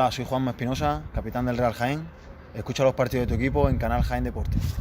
Hola, soy Juanma Espinosa, capitán del Real Jaén. Escucha los partidos de tu equipo en Canal Jaén Deportes.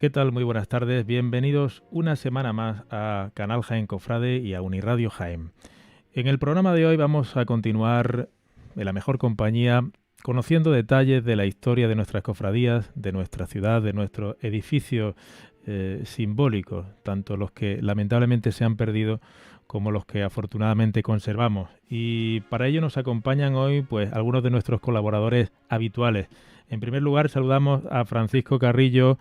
¿Qué tal? Muy buenas tardes. Bienvenidos una semana más a Canal Jaén Cofrade y a Uniradio Jaén. En el programa de hoy vamos a continuar en la mejor compañía conociendo detalles de la historia de nuestras cofradías, de nuestra ciudad, de nuestros edificios simbólicos, tanto los que lamentablemente se han perdido como los que afortunadamente conservamos. Y para ello nos acompañan hoy pues algunos de nuestros colaboradores habituales. En primer lugar saludamos a Francisco Carrillo,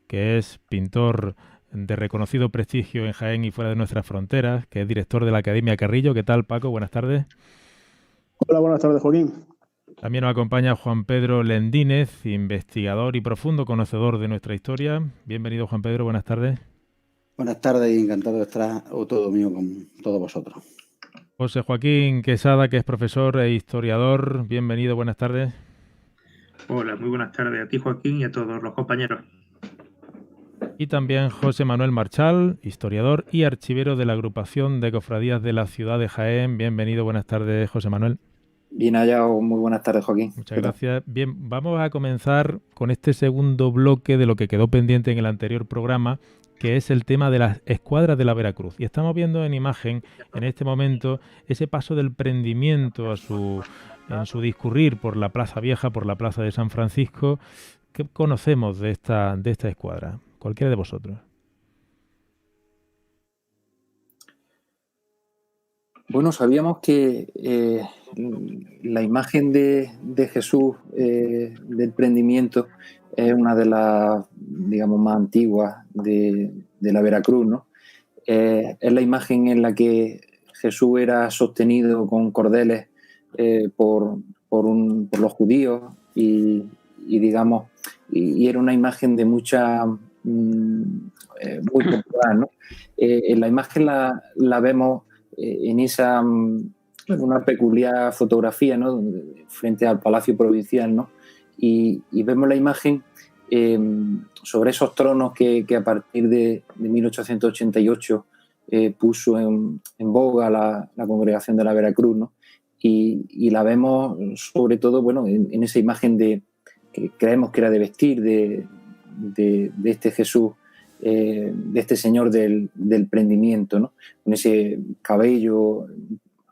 que es pintor de reconocido prestigio en Jaén y fuera de nuestras fronteras, que es director de la Academia Carrillo. ¿Qué tal, Paco? Buenas tardes. Hola, buenas tardes, Joaquín. También nos acompaña Juan Pedro Lendínez, investigador y profundo conocedor de nuestra historia. Bienvenido, Juan Pedro, buenas tardes. Buenas tardes y encantado de estar todo mío con todos vosotros. José Joaquín Quesada, que es profesor e historiador. Bienvenido, buenas tardes. Hola, muy buenas tardes a ti, Joaquín, y a todos los compañeros. Y también José Manuel Marchal, historiador y archivero de la agrupación de cofradías de la ciudad de Jaén. Bienvenido, buenas tardes, José Manuel. Bien hallado, muy buenas tardes, Joaquín. Muchas gracias. Bien, vamos a comenzar con este segundo bloque de lo que quedó pendiente en el anterior programa, que es el tema de las escuadras de la Veracruz. Y estamos viendo en imagen, en este momento, ese paso del prendimiento en su discurrir por la Plaza Vieja, por la Plaza de San Francisco. ¿Qué conocemos de esta escuadra? Cualquiera de vosotros. Bueno, sabíamos que la imagen de Jesús del prendimiento es una de las, digamos, más antiguas de la Veracruz, ¿no? Es la imagen en la que Jesús era sostenido con cordeles por los judíos digamos, y era una imagen de mucha muy popular, ¿no? En la imagen la vemos en esa una peculiar fotografía, ¿no? Frente al Palacio Provincial, ¿no? Y vemos la imagen sobre esos tronos que a partir de 1888 puso en boga la Congregación de la Veracruz, ¿no? Y la vemos sobre todo, bueno, en esa imagen que creemos que era de vestir de este Jesús, de este señor del prendimiento, ¿no? Con ese cabello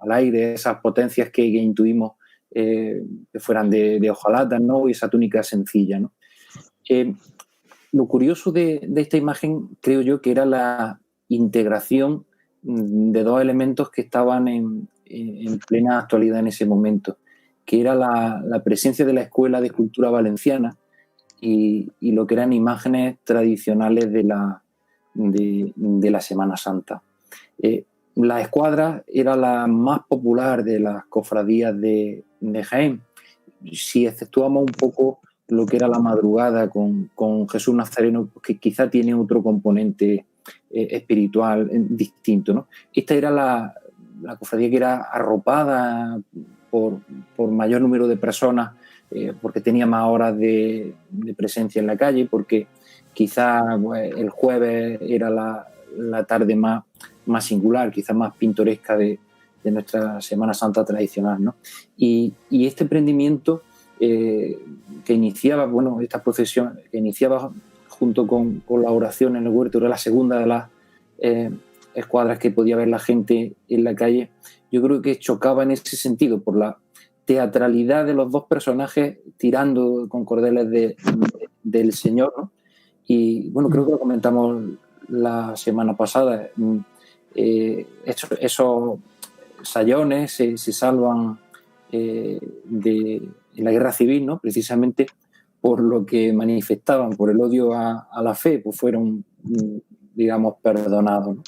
al aire, esas potencias que intuimos que fueran de hojalata, ¿no? Y esa túnica sencilla, ¿no? Lo curioso de esta imagen, creo yo, que era la integración de dos elementos que estaban en plena actualidad en ese momento, que era la presencia de la Escuela de Escultura Valenciana y lo que eran imágenes tradicionales de la Semana Santa. La escuadra era la más popular de las cofradías de Jaén. Si exceptuamos un poco lo que era la madrugada con Jesús Nazareno, que quizá tiene otro componente espiritual distinto, ¿no? Esta era la cofradía que era arropada por mayor número de personas, porque tenía más horas de presencia en la calle, porque quizá pues, el jueves era la tarde más singular, quizá más pintoresca de nuestra Semana Santa tradicional, ¿no? Y este prendimiento que iniciaba, bueno, esta procesión que iniciaba junto con la oración en el huerto, era la segunda de las escuadras que podía ver la gente en la calle. Yo creo que chocaba en ese sentido por la teatralidad de los dos personajes tirando con cordeles del Señor, ¿no? Y bueno, creo que lo comentamos la semana pasada. Esos sayones se salvan de la guerra civil, ¿no? Precisamente por lo que manifestaban, por el odio a la fe, pues fueron, digamos, perdonados, ¿no?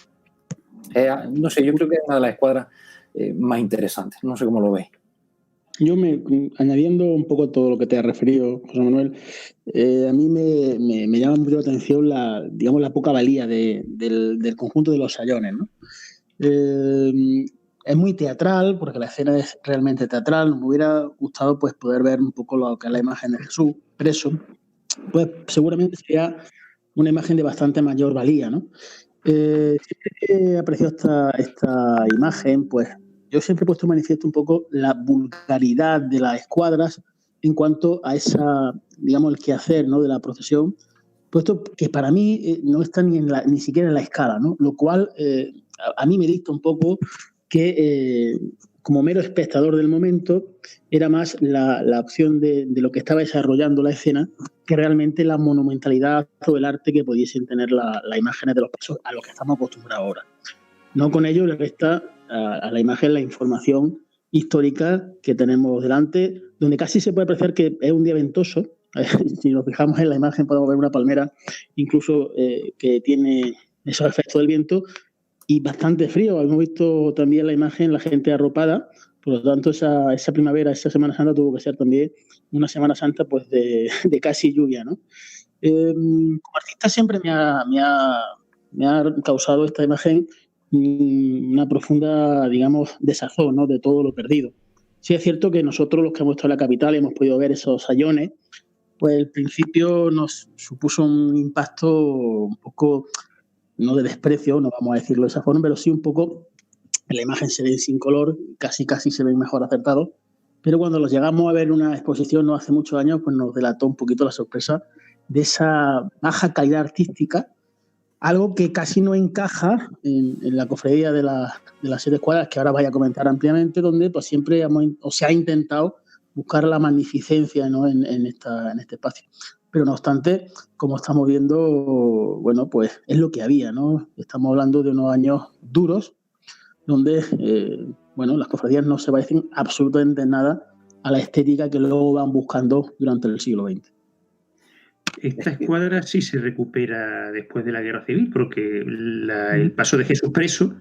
No sé, yo creo que es una de las escuadras más interesantes. No sé cómo lo veis. Yo añadiendo un poco todo lo que te has referido, José Manuel, a mí me llama mucho la atención la poca valía del conjunto de los sayones, ¿no? Es muy teatral, porque la escena es realmente teatral. Me hubiera gustado pues poder ver un poco lo que es la imagen de Jesús preso. Pues seguramente sería una imagen de bastante mayor valía, ¿no? Siempre que he apreciado esta imagen, pues yo siempre he puesto en manifiesto un poco la vulgaridad de las escuadras en cuanto a esa, digamos, el quehacer, ¿no?, de la procesión, puesto que para mí no está ni siquiera en la escala, ¿no? Lo cual a mí me dicta un poco que como mero espectador del momento era más la opción de lo que estaba desarrollando la escena que realmente la monumentalidad o el arte que pudiesen tener las imágenes de los pasos a los que estamos acostumbrados ahora. No con ello le resta a la imagen la información histórica que tenemos delante, donde casi se puede apreciar que es un día ventoso. Si nos fijamos en la imagen podemos ver una palmera incluso que tiene esos efectos del viento y bastante frío. Hemos visto también la imagen, la gente arropada, por lo tanto esa primavera, esa Semana Santa tuvo que ser también una Semana Santa pues de casi lluvia, ¿no? Como artista siempre me ha causado esta imagen una profunda, digamos, desazón, ¿no?, de todo lo perdido. Sí es cierto que nosotros, los que hemos estado en la capital y hemos podido ver esos sayones, pues al principio nos supuso un impacto un poco, no de desprecio, no vamos a decirlo de esa forma, pero sí un poco, la imagen se ve sin color, casi se ve mejor acertado, pero cuando los llegamos a ver en una exposición no hace muchos años, pues nos delató un poquito la sorpresa de esa baja calidad artística, algo que casi no encaja en la cofradía de las 7 escuadras, que ahora voy a comentar ampliamente, donde pues siempre se ha intentado buscar la magnificencia, ¿no?, en este espacio. Pero no obstante, como estamos viendo, bueno, pues es lo que había, ¿no? Estamos hablando de unos años duros, donde, bueno, las cofradías no se parecen absolutamente nada a la estética que luego van buscando durante el siglo XX. Esta escuadra sí se recupera después de la Guerra Civil, porque el paso de Jesús preso,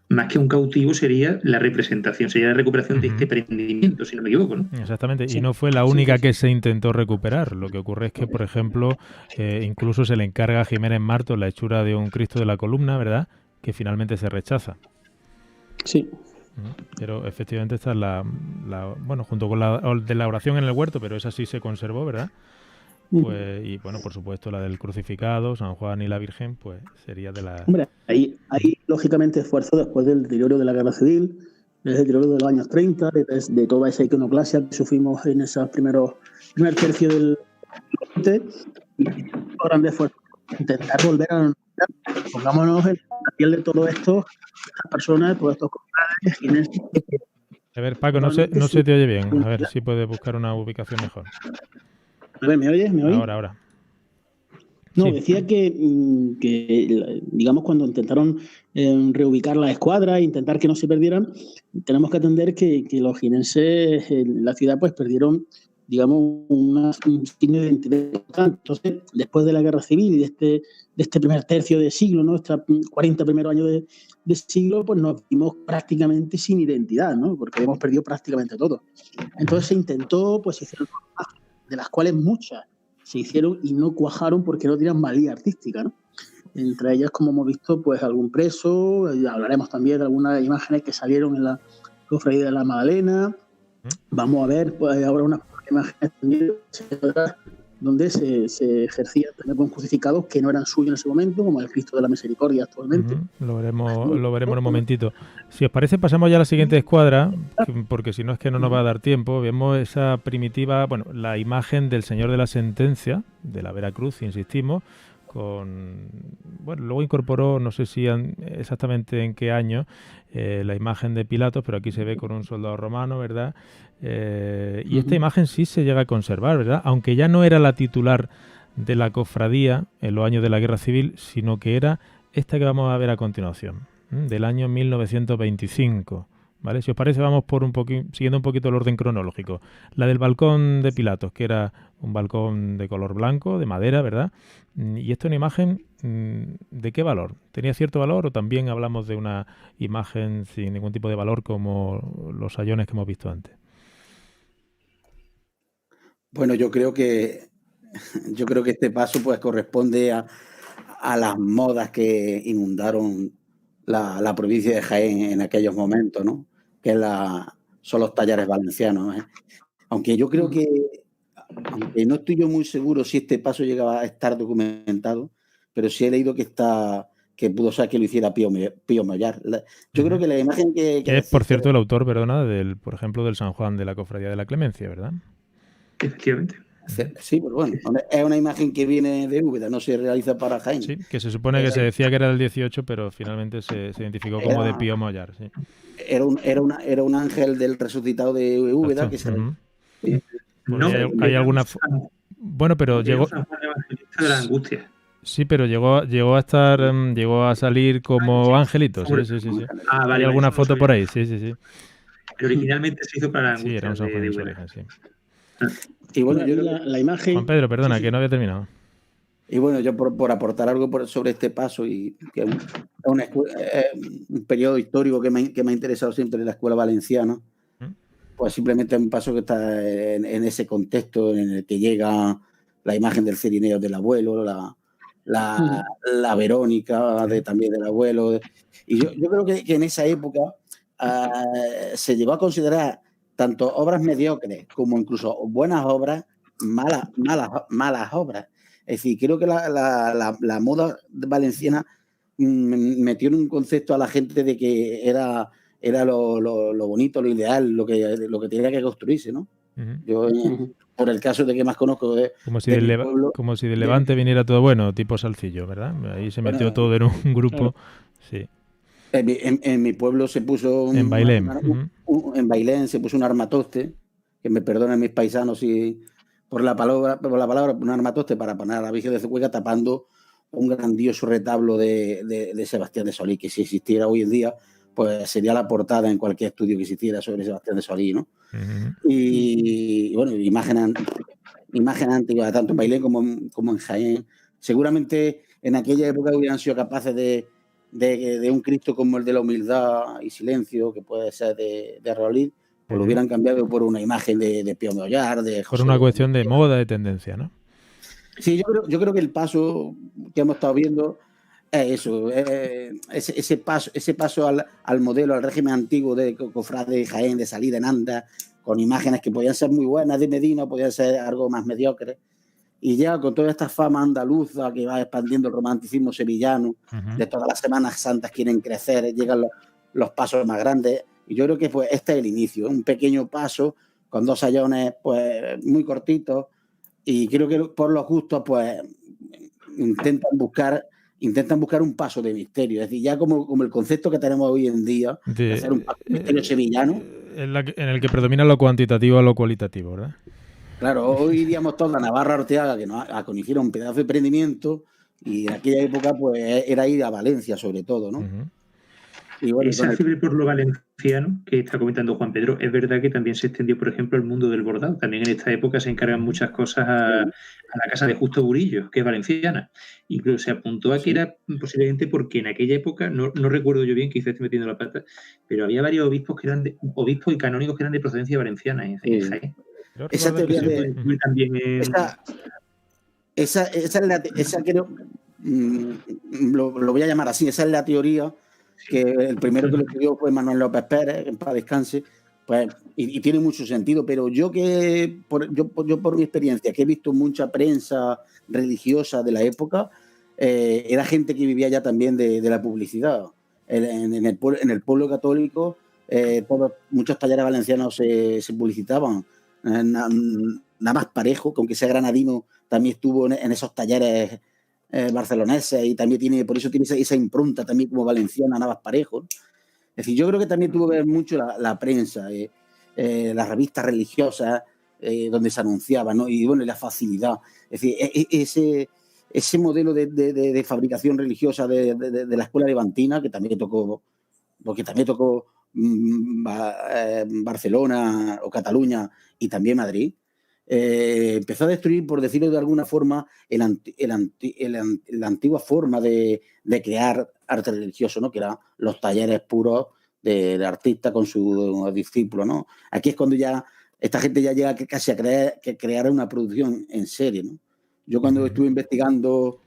más que un cautivo, sería la representación, sería la recuperación de este prendimiento, si no me equivoco, ¿no? Exactamente, y no fue la única que se intentó recuperar. Lo que ocurre es que, por ejemplo, incluso se le encarga a Jiménez Martos la hechura de un Cristo de la Columna, ¿verdad?, que finalmente se rechaza. Sí. Pero efectivamente está bueno, junto con la de la oración en el huerto, pero esa sí se conservó, ¿verdad? Pues, y bueno, por supuesto, la del crucificado, San Juan y la Virgen, pues sería de la... Hombre, ahí lógicamente esfuerzo después del deterioro de la Guerra Civil, del deterioro de los años 30, de toda esa iconoclasia que sufrimos en ese primer tercio del 20, y grandes esfuerzos intentar volver a la normalidad. Pongámonos en la piel de todo esto, estas personas, todos estos compadres. A ver, Paco, no se te oye bien. A ver si puedes buscar una ubicación mejor. A ver, ¿me oyes? ¿Me oyes? Ahora. No, sí. Decía que, digamos, cuando intentaron reubicar la escuadra e intentar que no se perdieran, tenemos que atender que los jienenses en la ciudad pues perdieron, digamos, un signo de identidad. Entonces, después de la Guerra Civil y de este primer tercio de siglo, ¿no?, estos 40 primeros años de siglo, pues nos vimos prácticamente sin identidad, ¿no?, porque hemos perdido prácticamente todo. Entonces se intentó, pues se hicieron, de las cuales muchas se hicieron y no cuajaron porque no tenían valía artística, ¿no? Entre ellas, como hemos visto, pues algún preso, y hablaremos también de algunas imágenes que salieron en la Cofradía de la Magdalena. Vamos a ver pues ahora unas imágenes también donde se ejercían también con crucificados que no eran suyos en ese momento, como el Cristo de la Misericordia actualmente. Lo veremos en un momentito. Si os parece, pasamos ya a la siguiente escuadra, porque si no es que no nos va a dar tiempo. Vemos esa primitiva, bueno, la imagen del Señor de la Sentencia, de la Veracruz, insistimos, bueno, luego incorporó, no sé si exactamente en qué año, la imagen de Pilatos, pero aquí se ve con un soldado romano, ¿verdad? Y esta imagen sí se llega a conservar, ¿verdad? Aunque ya no era la titular de la cofradía en los años de la Guerra Civil, sino que era esta que vamos a ver a continuación, del año 1925. ¿Vale? Si os parece, vamos por siguiendo un poquito el orden cronológico. La del balcón de Pilatos, que era un balcón de color blanco, de madera, ¿verdad? Y esta es una imagen, ¿de qué valor? ¿Tenía cierto valor o también hablamos de una imagen sin ningún tipo de valor como los sayones que hemos visto antes? Bueno, yo creo que este paso pues corresponde a las modas que inundaron la provincia de Jaén en aquellos momentos, ¿no? Que son los tallares valencianos, ¿eh? Aunque yo creo que, aunque no estoy yo muy seguro si este paso llegaba a estar documentado, pero sí he leído que pudo ser que lo hiciera Pío Mollar. Yo creo que la imagen que es, por cierto, el autor, perdona, por ejemplo, del San Juan de la Cofradía de la Clemencia, ¿verdad? Efectivamente. Sí, pero bueno, es una imagen que viene de Úbeda, no se realiza para Jaén. Sí, que se supone que se decía que era del 18, pero finalmente se identificó como de Pío Mollar. Sí. Era un ángel del resucitado de Úbeda que se... No, hay alguna... Bueno, pero llegó... De la angustia. Sí, pero llegó a salir como angelito. Sí. Ah, vale, hay alguna foto por ahí, sí. Pero originalmente se hizo para la angustia. Sí, era un San Juan en su origen, sí. Y bueno, la imagen... Juan Pedro, perdona, que no había terminado. Y bueno, yo por aportar algo sobre este paso, y que es un periodo histórico que me ha interesado siempre en la escuela valenciana, pues simplemente es un paso que está en ese contexto en el que llega la imagen del Cirineo del abuelo, la Verónica también del abuelo. Y yo creo que en esa época se llegó a considerar tanto obras mediocres como incluso buenas obras, malas obras. Es decir, creo que la moda valenciana metió en un concepto a la gente de que era lo bonito, lo ideal, lo que tenía que construirse, ¿no? Yo, por el caso de que más conozco como si del Levante viniera todo bueno, tipo Salcillo, ¿verdad? Ahí se metió todo en un grupo, sí. En mi pueblo se puso en Bailén. En Bailén se puso un armatoste, que me perdonen mis paisanos por la palabra, un armatoste para poner a la Virgen de Cuega tapando un grandioso retablo de Sebastián de Solí, que si existiera hoy en día, pues sería la portada en cualquier estudio que existiera sobre Sebastián de Solí, ¿no? Y bueno, imágenes antiguas, tanto en Bailén como en Jaén. Seguramente en aquella época hubieran sido capaces de un Cristo como el de la humildad y silencio, que puede ser de Rolín, pues lo hubieran cambiado por una imagen de Pío Mollar, de José. Por una cuestión de moda, de tendencia, ¿no? Sí, yo creo que el paso que hemos estado viendo es eso, ese paso al modelo, al régimen antiguo de cofrade de Jaén, de salida en anda, con imágenes que podían ser muy buenas de Medina, podían ser algo más mediocre. Y ya con toda esta fama andaluza que va expandiendo el romanticismo sevillano, de todas las Semanas Santas quieren crecer, llegan los pasos más grandes. Y yo creo que pues este es el inicio, un pequeño paso con dos sayones pues muy cortitos. Y creo que por los gustos pues intentan buscar un paso de misterio. Es decir, ya como el concepto que tenemos hoy en día de hacer un paso de misterio sevillano. En el que predomina lo cuantitativo a lo cualitativo, ¿verdad? Claro, hoy iríamos todos a Navarra Orteaga, que nos hiciera un pedazo de emprendimiento, y en aquella época pues era ir a Valencia sobre todo, ¿no? Y bueno, esa fiebre por lo valenciano que está comentando Juan Pedro, es verdad que también se extendió, por ejemplo, el mundo del bordado. También en esta época se encargan muchas cosas a la casa de Justo Burillo, que es valenciana. Incluso se apuntó a que era posiblemente porque en aquella época, no recuerdo yo bien, quizás estoy metiendo la pata, pero había varios obispos obispos y canónigos que eran de procedencia valenciana. Esa teoría esa creo lo voy a llamar así, esa es la teoría, que el primero que lo escribió fue Manuel López Pérez, en paz descanse, pues, y tiene mucho sentido, pero yo por mi experiencia, que he visto mucha prensa religiosa de la época, era gente que vivía ya también de la publicidad. En el pueblo católico, muchos talleres valencianos se publicitaban. Nada más Parejo, que aunque sea granadino, también estuvo en esos talleres barceloneses y también por eso tiene esa impronta también como valenciana, Navas Parejo. Es decir, yo creo que también tuvo que ver mucho la prensa, las revistas religiosas donde se anunciaba, ¿no? Y bueno, la facilidad. Es decir, ese modelo de fabricación religiosa de la escuela levantina, que también tocó, porque también tocó Barcelona o Cataluña y también Madrid, empezó a destruir, por decirlo de alguna forma, la antigua forma de crear arte religioso, ¿no? Que eran los talleres puros del artista con sus discípulos, ¿no? Aquí es cuando ya esta gente ya llega casi a crear una producción en serie, ¿no? Yo cuando estuve investigando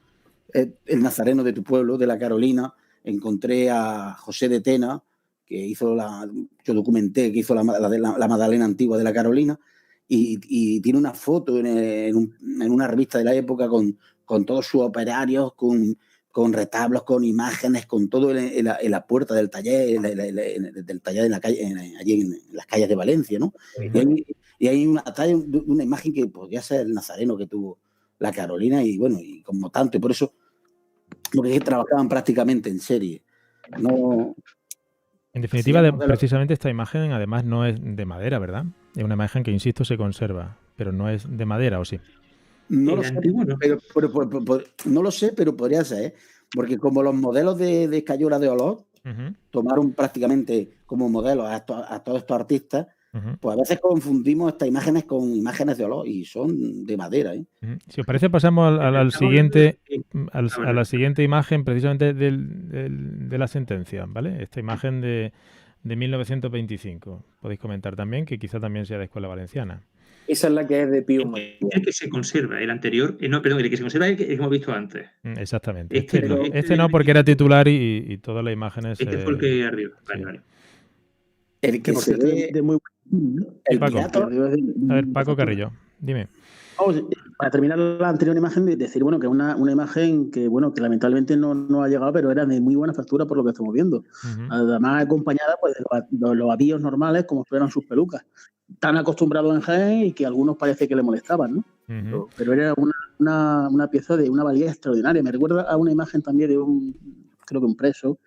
el Nazareno de tu pueblo, de la Carolina, encontré a José de Tena, que yo documenté, que hizo la Magdalena antigua de la Carolina, y tiene una foto en una revista de la época con todos sus operarios, con retablos, con imágenes, con todo en la puerta del taller, del taller en la calle, allí en las calles de Valencia, ¿no? Y hay una imagen que podría ser el Nazareno que tuvo la Carolina, y bueno, y como tanto, y por eso, porque trabajaban prácticamente en serie. No. En definitiva, precisamente esta imagen además no es de madera, ¿verdad? Es una imagen que, insisto, se conserva, pero no es de madera, ¿o sí? No lo sé, no lo sé, pero podría ser, ¿eh? Porque como los modelos de escayola de Olot tomaron prácticamente como modelos a todos estos artistas, pues a veces confundimos estas imágenes con imágenes de Olot y son de madera, ¿eh? Si os parece, pasamos a la siguiente imagen, precisamente de la sentencia, ¿vale? Esta imagen de 1925. Podéis comentar también, que quizá también sea de Escuela Valenciana. Esa es la que es de Pío Moyar. El que se conserva, el anterior, el que se conserva es el que hemos visto antes. Exactamente. Este no, porque era titular y todas las imágenes. Este fue el que arriba. Vale. El que se ve de muy el Paco. A ver, Paco Carrillo, dime. Vamos, para terminar la anterior imagen, decir, bueno, que una imagen que, bueno, que lamentablemente no ha llegado, pero era de muy buena factura por lo que estamos viendo. Además, acompañada pues, de los avíos normales, como eran sus pelucas. Tan acostumbrados en Jaén y que a algunos parece que le molestaban, ¿no? Pero era una pieza de una valía extraordinaria. Me recuerda a una imagen también de creo que un preso,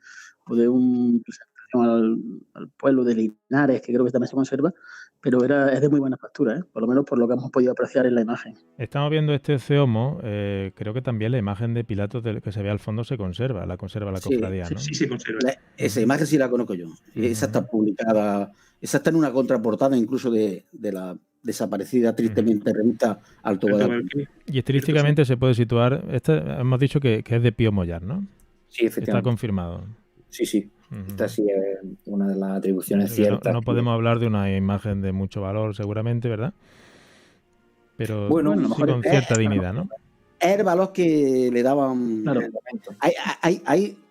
o de un presentación al pueblo de Linares, que creo que también se conserva, pero es de muy buena factura, por lo menos por lo que hemos podido apreciar en la imagen. Estamos viendo este ceomo, creo que también la imagen de Pilatos que se ve al fondo se conserva la cofradía, ¿no? Sí, se conserva. Esa imagen sí la conozco yo. Esa está publicada, esa está en una contraportada incluso de la desaparecida tristemente revista Alto Guadalquivir. Y estilísticamente se puede situar, hemos dicho que es de Pío Moyar, ¿no? Sí, efectivamente. Está confirmado. Sí. Esta sí es una de las atribuciones ciertas. No podemos hablar de una imagen de mucho valor, seguramente, ¿verdad? Pero bueno, sí con cierta dignidad, ¿no? Es el valor que le daban. Claro.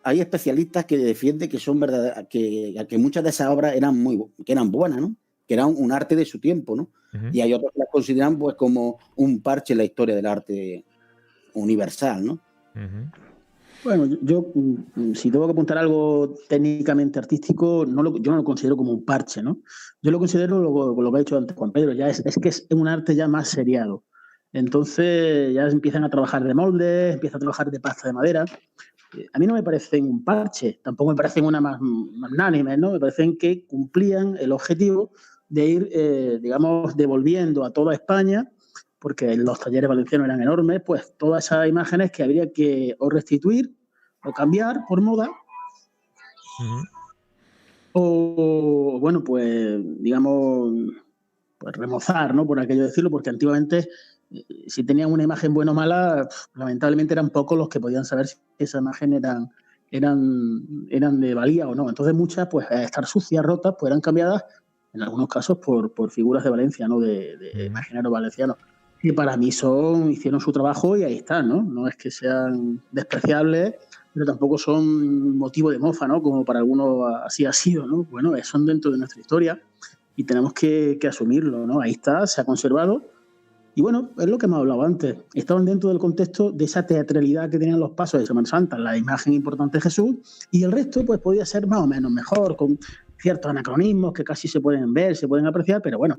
Hay especialistas que defienden que son verdaderas, que muchas de esas obras eran buenas, ¿no? Que eran un arte de su tiempo, ¿no? Y hay otros que las consideran pues como un parche en la historia del arte universal, ¿no? Bueno, yo si tengo que apuntar algo técnicamente artístico, yo no lo considero como un parche, ¿no? Yo lo considero lo que ha dicho antes Juan Pedro, ya es que es un arte ya más seriado. Entonces ya empiezan a trabajar de moldes, empiezan a trabajar de pasta de madera. A mí no me parecen un parche, tampoco me parecen una magnánime, ¿no? Me parecen que cumplían el objetivo de ir, digamos, devolviendo a toda España, porque los talleres valencianos eran enormes, pues todas esas imágenes que habría que o restituir o cambiar por moda, o bueno, pues digamos, pues remozar, ¿no? Por aquello decirlo, porque antiguamente si tenían una imagen buena o mala, lamentablemente eran pocos los que podían saber si esa imagen eran de valía o no. Entonces muchas, pues al estar sucias, rotas, pues eran cambiadas, en algunos casos, por figuras de Valencia, ¿no? De imaginarios valencianos. que para mí hicieron su trabajo y ahí están, ¿no? No es que sean despreciables, pero tampoco son motivo de mofa, ¿no? Como para algunos así ha sido, ¿no? Bueno, son dentro de nuestra historia y tenemos que asumirlo, ¿no? Ahí está, se ha conservado. Y bueno, es lo que hemos hablado antes. Estaban dentro del contexto de esa teatralidad que tenían los pasos de Semana Santa, la imagen importante de Jesús, y el resto pues podía ser más o menos mejor, con ciertos anacronismos que casi se pueden ver, se pueden apreciar, pero bueno,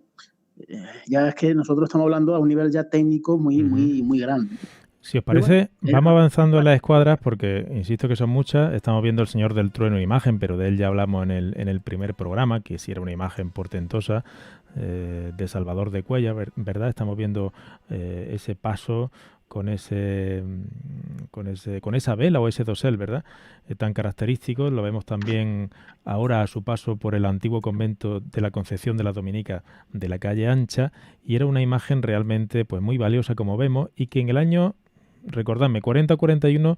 ya es que nosotros estamos hablando a un nivel ya técnico muy grande. Si os parece, vamos avanzando en las escuadras porque, insisto que son muchas. Estamos viendo el Señor del Trueno imagen, pero de él ya hablamos en el primer programa, que sí era una imagen portentosa de Salvador de Cuéllar, ¿verdad? Estamos viendo ese paso con esa vela o ese dosel, ¿verdad? Tan característico. Lo vemos también ahora a su paso por el antiguo convento de la Concepción de la Dominica de la calle Ancha, y era una imagen realmente pues muy valiosa, como vemos, y que en el año, recordadme, 40-41,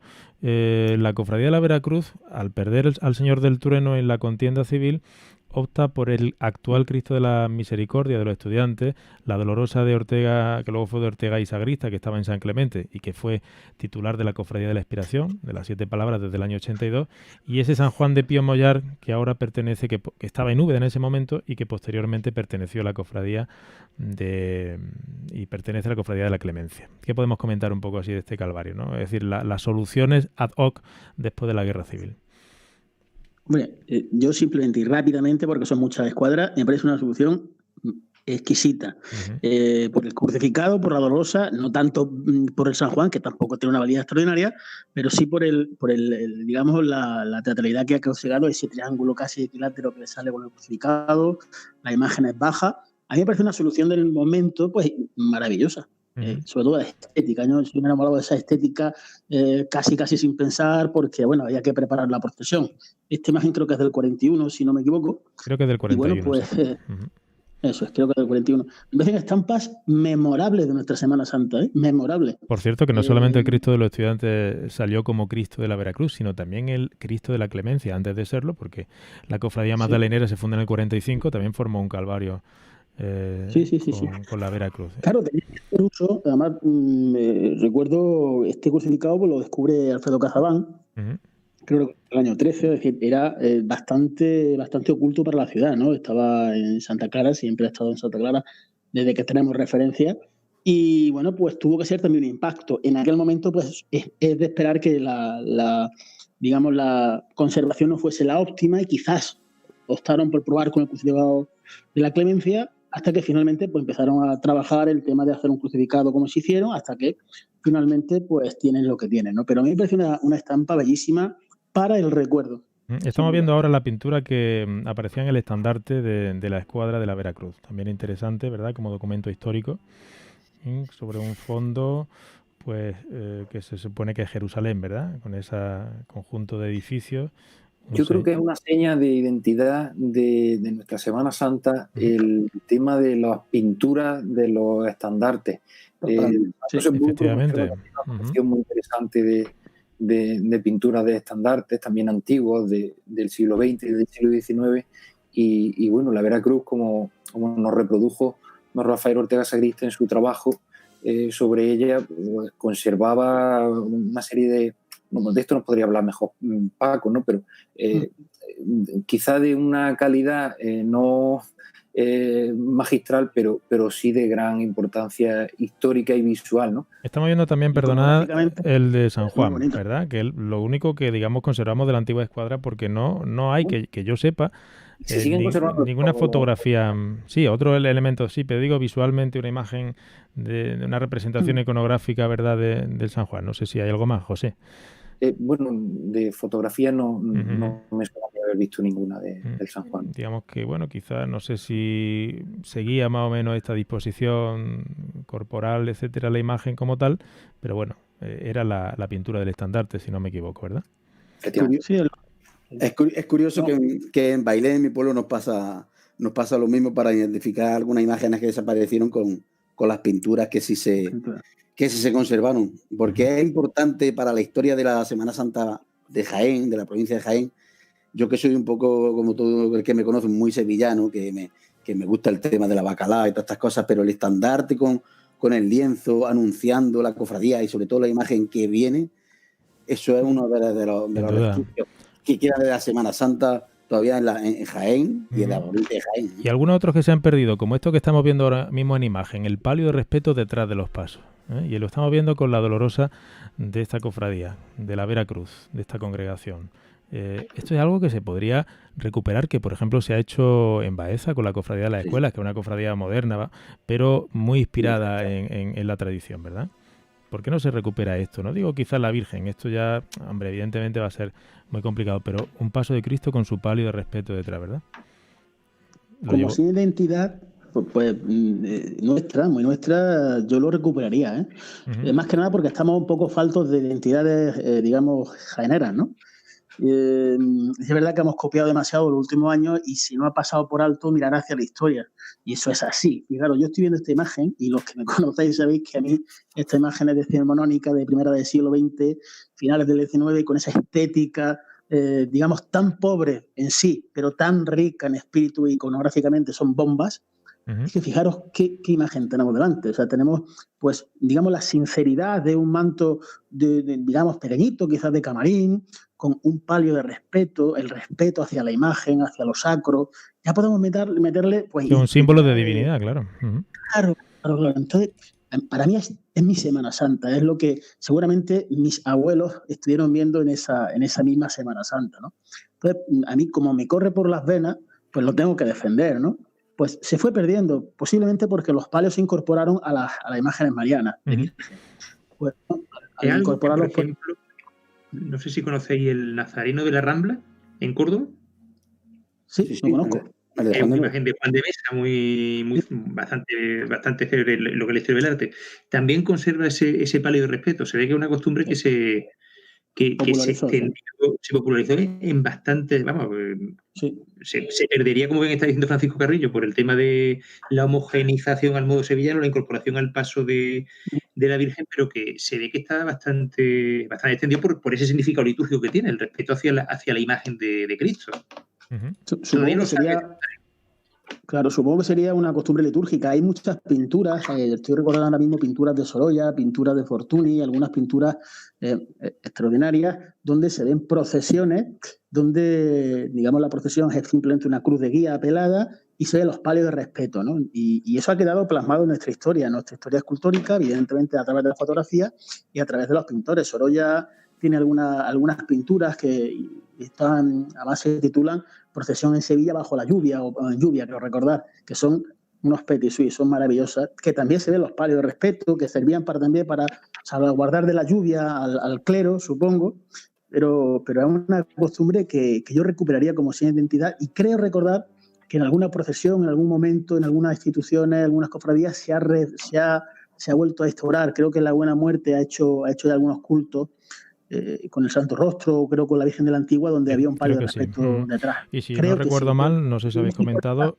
la Cofradía de la Veracruz, al perder al Señor del Trueno en la contienda civil, opta por el actual Cristo de la Misericordia de los Estudiantes, la Dolorosa de Ortega, que luego fue de Ortega y Sagrista, que estaba en San Clemente y que fue titular de la Cofradía de la Expiración, de las 7 Palabras, desde el año 82, y ese San Juan de Pío Mollar, que ahora pertenece, que estaba en Úbeda en ese momento y que posteriormente perteneció a la Cofradía y pertenece a la Cofradía de la Clemencia. ¿Qué podemos comentar un poco así de este calvario, ¿no? Es decir, las soluciones ad hoc después de la Guerra Civil. Hombre, yo simplemente y rápidamente, porque son muchas escuadras, me parece una solución exquisita. Por el crucificado, por la Dolorosa, no tanto por el San Juan, que tampoco tiene una valía extraordinaria, pero sí por el digamos, la teatralidad que ha causado ese triángulo casi equilátero que le sale con el crucificado, la imagen es baja. A mí me parece una solución del momento pues maravillosa. Sobre todo la estética. Yo me he enamorado de esa estética casi sin pensar, porque bueno, había que preparar la procesión. Esta imagen creo que es del 41, si no me equivoco. Creo que es del 41. Y bueno, pues sí. Eso es, creo que es del 41. Me parecen estampas memorables de nuestra Semana Santa, memorables. Por cierto, que no solamente el Cristo de los Estudiantes salió como Cristo de la Veracruz, sino también el Cristo de la Clemencia, antes de serlo, porque la Cofradía Magdalenera se funda en el 45, también formó un calvario. Con la Veracruz. Claro, tenía que hacer uso. Además, recuerdo este crucificado, pues lo descubre Alfredo Cazabán, creo que en el año 13, es decir, era bastante oculto para la ciudad, ¿no? Estaba en Santa Clara, siempre ha estado en Santa Clara desde que tenemos referencia. Y bueno, pues tuvo que ser también un impacto. En aquel momento, pues es de esperar que la conservación no fuese la óptima y quizás optaron por probar con el crucificado de la Clemencia, hasta que finalmente pues empezaron a trabajar el tema de hacer un crucificado como se hicieron, hasta que finalmente pues tienen lo que tienen, ¿no? Pero a mí me parece una estampa bellísima para el recuerdo. Estamos viendo ahora la pintura que aparecía en el estandarte de la escuadra de la Veracruz. También interesante, ¿verdad? Como documento histórico. Sobre un fondo pues que se supone que es Jerusalén, ¿verdad? Con ese conjunto de edificios. Yo creo que es una seña de identidad de nuestra Semana Santa el tema de las pinturas de los estandartes. Efectivamente. Es una colección muy interesante de pinturas de estandartes, también antiguos, del siglo XX y del siglo XIX. Y bueno, la Veracruz, como nos reprodujo Rafael Ortega Sagrista en su trabajo sobre ella, pues, conservaba una serie de... Bueno, de esto nos podría hablar mejor Paco, ¿no? Pero quizá de una calidad no magistral, pero sí de gran importancia histórica y visual, ¿no? Estamos viendo también, perdonad, el de San Juan, ¿verdad? Que lo único que, digamos, conservamos de la antigua escuadra, porque no hay, que yo sepa, ninguna fotografía. Sí, otro elemento sí, pero digo visualmente una imagen de una representación iconográfica, ¿verdad? Del San Juan. No sé si hay algo más, José. Bueno, de fotografía no me suena de haber visto ninguna del San Juan. Digamos que, bueno, quizás no sé si seguía más o menos esta disposición corporal, etcétera, la imagen como tal, pero bueno, era la pintura del estandarte, si no me equivoco, ¿verdad? Es curioso que en Bailén, en mi pueblo, nos pasa lo mismo para identificar algunas imágenes que desaparecieron con las pinturas que sí se conservaron, porque es importante para la historia de la Semana Santa de Jaén, de la provincia de Jaén. Yo que soy un poco, como todo el que me conoce, muy sevillano, que me gusta el tema de la bacalao y todas estas cosas, pero el estandarte con con el lienzo, anunciando la cofradía y sobre todo la imagen que viene. Eso es uno de los estudios que queda de la Semana Santa todavía en Jaén y en la provincia de Jaén. Y algunos otros que se han perdido, como esto que estamos viendo ahora mismo en imagen, el palio de respeto detrás de los pasos. Y lo estamos viendo con la Dolorosa de esta cofradía, de la Vera Cruz, de esta congregación. Esto es algo que se podría recuperar, que por ejemplo se ha hecho en Baeza con la cofradía de las escuelas, que es una cofradía moderna, pero muy inspirada en la tradición, ¿verdad? ¿Por qué no se recupera esto? No digo quizás la Virgen, esto ya, hombre, evidentemente va a ser muy complicado, pero un paso de Cristo con su palio de respeto detrás, ¿verdad? Como sin identidad, pues nuestra, muy nuestra, yo lo recuperaría, ¿eh? Más que nada porque estamos un poco faltos de identidades, digamos, jaeneras, ¿no? Es verdad que hemos copiado demasiado los últimos años y si no ha pasado por alto, mirar hacia la historia. Y eso es así. Y claro, yo estoy viendo esta imagen y los que me conocéis sabéis que a mí esta imagen es decimonónica de primera del siglo XX, finales del XIX, con esa estética, digamos, tan pobre en sí, pero tan rica en espíritu y iconográficamente son bombas. Es que fijaros qué imagen tenemos delante. O sea, tenemos, pues, digamos, la sinceridad de un manto, digamos, pequeñito, quizás de camarín, con un palio de respeto, el respeto hacia la imagen, hacia lo sacro. Ya podemos meterle... pues es un símbolo de divinidad, claro. Claro. Entonces, para mí es mi Semana Santa, es lo que seguramente mis abuelos estuvieron viendo en esa misma Semana Santa, ¿no? Entonces, a mí, como me corre por las venas, pues lo tengo que defender, ¿no? Pues se fue perdiendo, posiblemente porque los palios se incorporaron a las imágenes marianas. Pues, al incorporarlos, por ejemplo, no sé si conocéis el Nazareno de la Rambla, en Córdoba. Sí, lo conozco. Es una imagen de Juan de Mesa, bastante célebre lo que es la historia del arte. También conserva ese palio de respeto. Se ve que es una costumbre que se popularizó en bastante, se perdería, como bien está diciendo Francisco Carrillo, por el tema de la homogenización al modo sevillano, la incorporación al paso de la Virgen, pero que se ve que está bastante extendido por ese significado litúrgico que tiene, el respeto hacia la imagen de Cristo. Supongo que sería una costumbre litúrgica. Hay muchas pinturas, estoy recordando ahora mismo pinturas de Sorolla, pinturas de Fortuny, algunas pinturas extraordinarias, donde se ven procesiones, donde, digamos, la procesión es simplemente una cruz de guía pelada y se ven los palios de respeto, ¿no? Y eso ha quedado plasmado en nuestra historia escultórica, evidentemente a través de la fotografía y a través de los pintores. Sorolla tiene algunas pinturas que están, además se titulan Procesión en Sevilla bajo la lluvia, o en lluvia, creo recordar, que son unos petit suisse, son maravillosas, que también se ven los palios de respeto, que servían también para salvaguardar de la lluvia al clero, supongo, pero es una costumbre que yo recuperaría como señal de identidad y creo recordar que en alguna procesión, en algún momento, en algunas instituciones, en algunas cofradías se ha vuelto a instaurar. Creo que la Buena Muerte ha hecho ya algunos cultos, con el Santo Rostro, creo con la Virgen de la Antigua, donde había un palio de respeto detrás. Y si no recuerdo mal, no sé si habéis comentado,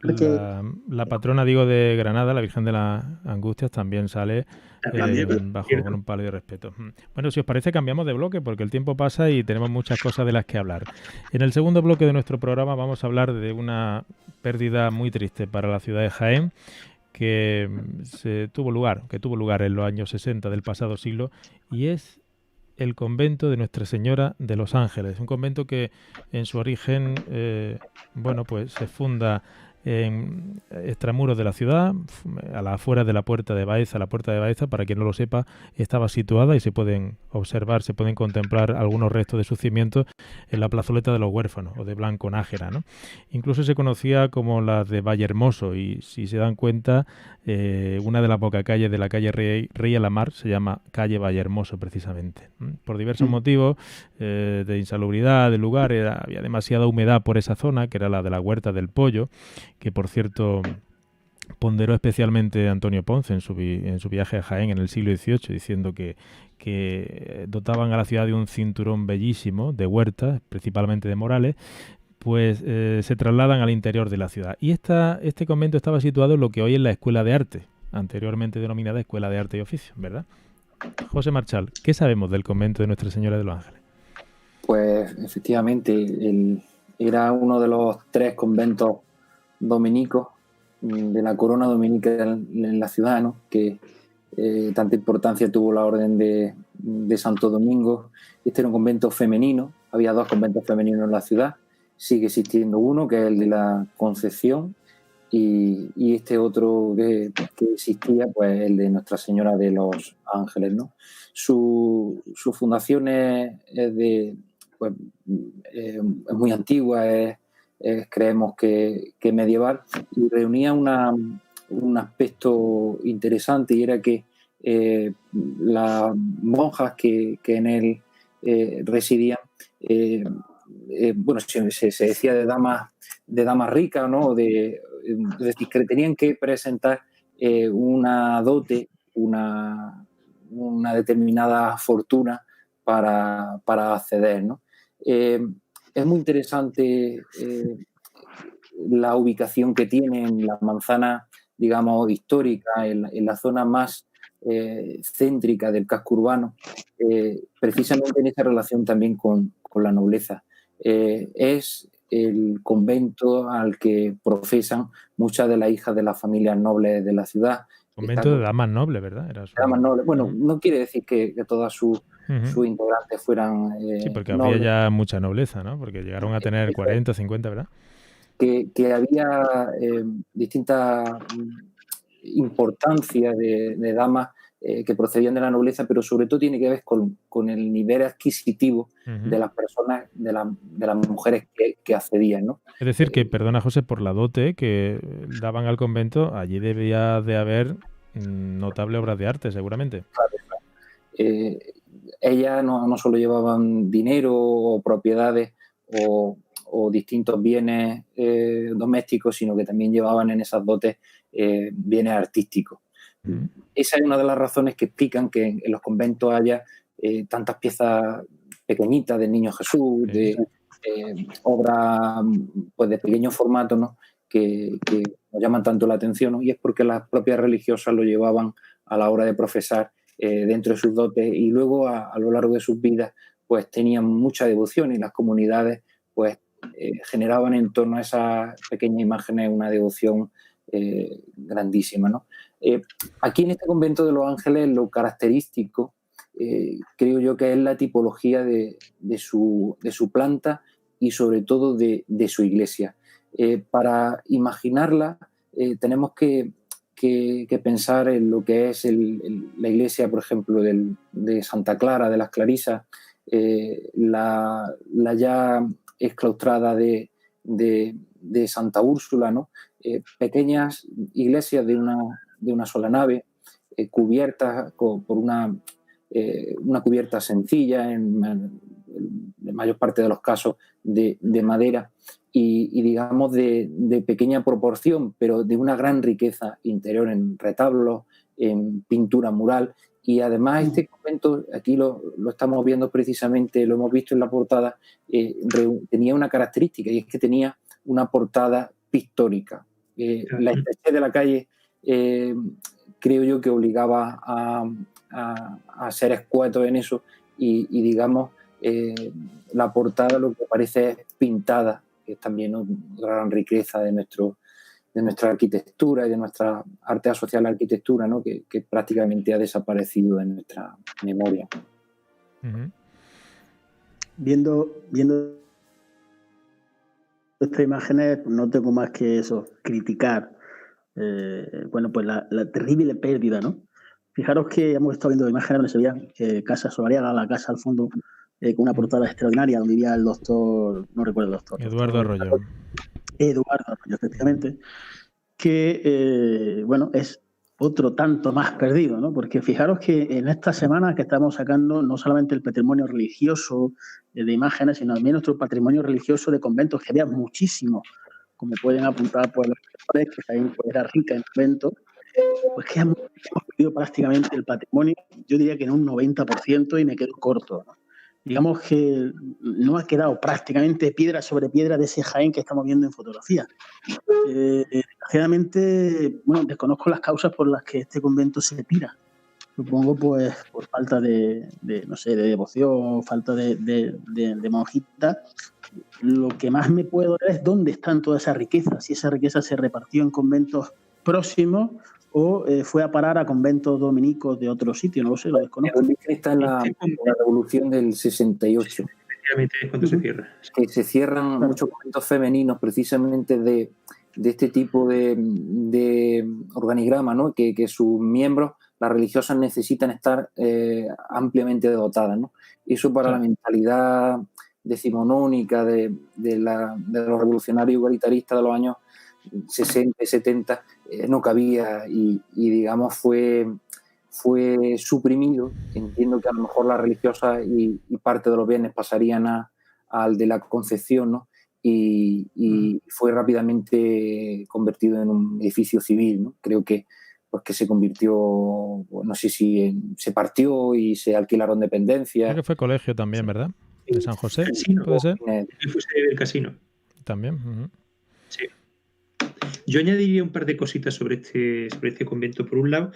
la patrona, de Granada, la Virgen de las Angustias, también sale con un palio de respeto. Bueno, si os parece, cambiamos de bloque, porque el tiempo pasa y tenemos muchas cosas de las que hablar. En el segundo bloque de nuestro programa vamos a hablar de una pérdida muy triste para la ciudad de Jaén, que tuvo lugar en los años 60 del pasado siglo, y es el convento de Nuestra Señora de los Ángeles, un convento que en su origen pues se funda en extramuros de la ciudad, a las afueras de la Puerta de Baeza. La Puerta de Baeza, para quien no lo sepa, estaba situada y se pueden observar, se pueden contemplar algunos restos de sus cimientos en la plazoleta de los Huérfanos o de Blanco Nájera, ¿no? Incluso se conocía como la de Vallehermoso, y si se dan cuenta, una de las pocas calles de la calle Rey a la Mar se llama calle Vallehermoso precisamente. Por diversos motivos de insalubridad del lugar, había demasiada humedad por esa zona, que era la de la Huerta del Pollo, que por cierto ponderó especialmente Antonio Ponce en su viaje a Jaén en el siglo XVIII, diciendo que dotaban a la ciudad de un cinturón bellísimo de huertas, principalmente de morales, pues se trasladan al interior de la ciudad. Y este convento estaba situado en lo que hoy es la Escuela de Arte, anteriormente denominada Escuela de Arte y Oficio, ¿verdad? José Marchal, ¿qué sabemos del convento de Nuestra Señora de los Ángeles? Pues efectivamente, era uno de los 3 conventos dominicos la corona dominical en la ciudad, ¿no? Que tanta importancia tuvo la orden de Santo Domingo. Este era un convento femenino, había 2 conventos femeninos en la ciudad, sigue existiendo uno, que es el de la Concepción, y este otro que existía, pues el de Nuestra Señora de los Ángeles, ¿no? Su fundación es muy antigua, creemos que medieval, y reunía un aspecto interesante, y era que las monjas que en él residían, se decía de damas ricas, ¿no? Es decir, que tenían que presentar una dote, una determinada fortuna para acceder, ¿no? Es muy interesante la ubicación que tiene en la manzana, digamos, histórica, en la zona más céntrica del casco urbano, precisamente en esa relación también con la nobleza. Es el convento al que profesan muchas de las hijas de las familias nobles de la ciudad. Convento de damas nobles, ¿verdad? Damas nobles. Bueno, no quiere decir que todas sus integrantes fueran sí, porque nobles. había ya mucha nobleza, ¿no? Porque llegaron a tener 40, 50, ¿verdad? Que había distintas importancias de damas que procedían de la nobleza, pero sobre todo tiene que ver con el nivel adquisitivo de las personas, de las mujeres que accedían, ¿no? Es decir, que, perdona José, por la dote que daban al convento, allí debía de haber notables obras de arte, seguramente. Claro. Ellas no solo llevaban dinero o propiedades o distintos bienes domésticos, sino que también llevaban en esas dotes bienes artísticos. Esa es una de las razones que explican que en los conventos haya tantas piezas pequeñitas del Niño Jesús, de obras pues de pequeño formato, ¿no? que nos llaman tanto la atención, ¿no? Y es porque las propias religiosas lo llevaban a la hora de profesar dentro de sus dotes, y luego a lo largo de sus vidas pues tenían mucha devoción, y las comunidades pues generaban en torno a esas pequeñas imágenes una devoción grandísima, ¿no? Aquí en este convento de los Ángeles lo característico creo yo que es la tipología de su planta y sobre todo de su iglesia. Para imaginarla tenemos que pensar en lo que es la iglesia, por ejemplo, de Santa Clara, de las Clarisas, la ya exclaustrada de Santa Úrsula, ¿no? Pequeñas iglesias de una sola nave, cubiertas por una cubierta sencilla, en la mayor parte de los casos de madera, y digamos de pequeña proporción, pero de una gran riqueza interior en retablos, en pintura mural. Y además este convento, aquí lo estamos viendo precisamente, lo hemos visto en la portada, tenía una característica, y es que tenía una portada pictórica. La estrechez de la calle creo yo que obligaba a ser escuetos en eso, y digamos la portada lo que parece es pintada, que es también una gran riqueza de nuestra arquitectura y de nuestra arte asociada a la arquitectura, ¿no? que prácticamente ha desaparecido de nuestra memoria. Viendo estas imágenes, no tengo más que eso, criticar pues la terrible pérdida, ¿no? Fijaros que hemos estado viendo imágenes donde se veía Casa Solariaga, la casa al fondo, con una portada extraordinaria donde vivía el doctor, no recuerdo el doctor. Eduardo Arroyo. Eduardo Arroyo, efectivamente, que es otro tanto más perdido, ¿no? Porque fijaros que en esta semana que estamos sacando no solamente el patrimonio religioso de imágenes, sino también nuestro patrimonio religioso de conventos, que había muchísimo, como pueden apuntar pues, los profesores, que también pues, era rica en conventos, pues que hemos perdido prácticamente el patrimonio, yo diría que en un 90%, y me quedo corto, ¿no? Digamos que no ha quedado prácticamente piedra sobre piedra de ese Jaén que estamos viendo en fotografía. Desgraciadamente, desconozco las causas por las que este convento se tira. Supongo, pues, por falta no sé, de devoción, falta de monjita. Lo que más me puedo ver es dónde están todas esas riquezas. Si esa riqueza se repartió en conventos próximos o fue a parar a conventos dominicos de otro sitio, no lo sé, lo desconozco. Está en la revolución del 68. Efectivamente, es cuando se cierra. Que se cierran muchos conventos femeninos precisamente de este tipo de organigrama, ¿no? Que sus miembros, las religiosas, necesitan estar ampliamente dotadas, ¿no? Eso para la mentalidad decimonónica de los revolucionarios igualitaristas de los años 60 y 70 no cabía y digamos fue suprimido. Entiendo que a lo mejor las religiosas y parte de los bienes pasarían al de la Concepción, ¿no? Y fue rápidamente convertido en un edificio civil, ¿no? Creo que se convirtió, no sé si se partió y se alquilaron dependencias. Creo que fue colegio también, ¿verdad? De San José, casino, ¿puede ser? Fue sede del casino. También. Sí. Yo añadiría un par de cositas sobre este convento. Por un lado,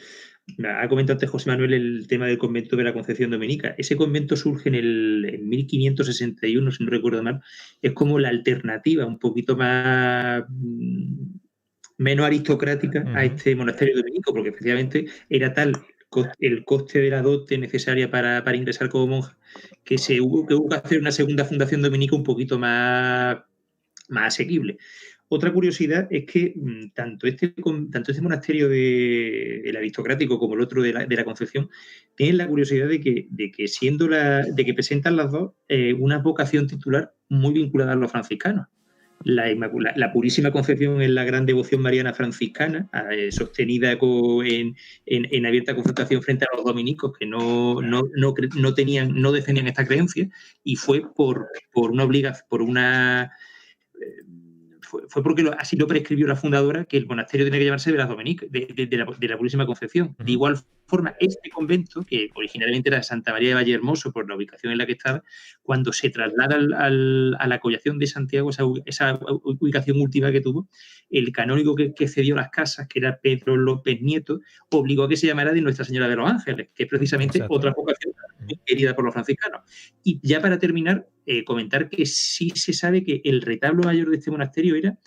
ha comentado antes José Manuel el tema del convento de la Concepción Dominica. Ese convento surge en 1561, si no recuerdo mal. Es como la alternativa un poquito menos aristocrática a este monasterio dominico, porque efectivamente era tal el coste de la dote necesaria para ingresar como monja que hubo que hacer una segunda fundación dominica un poquito más asequible. Otra curiosidad es que tanto este monasterio el aristocrático como el otro de la Concepción tienen la curiosidad de que presentan las dos una vocación titular muy vinculada a los franciscanos. La Purísima Concepción es la gran devoción mariana franciscana, sostenida en abierta confrontación frente a los dominicos que no defendían esta creencia, y fue por una obligación, fue porque así lo prescribió la fundadora, que el monasterio tiene que llamarse de las dominicas, de la Purísima Concepción. De igual forma, este convento, que originalmente era de Santa María de Vallehermoso por la ubicación en la que estaba, cuando se traslada a la collación de Santiago, esa ubicación última que tuvo, el canónigo que cedió las casas, que era Pedro López Nieto, obligó a que se llamara de Nuestra Señora de los Ángeles, que es precisamente otra vocación querida por los franciscanos. Y ya para terminar, comentar que sí se sabe que el retablo mayor de este monasterio era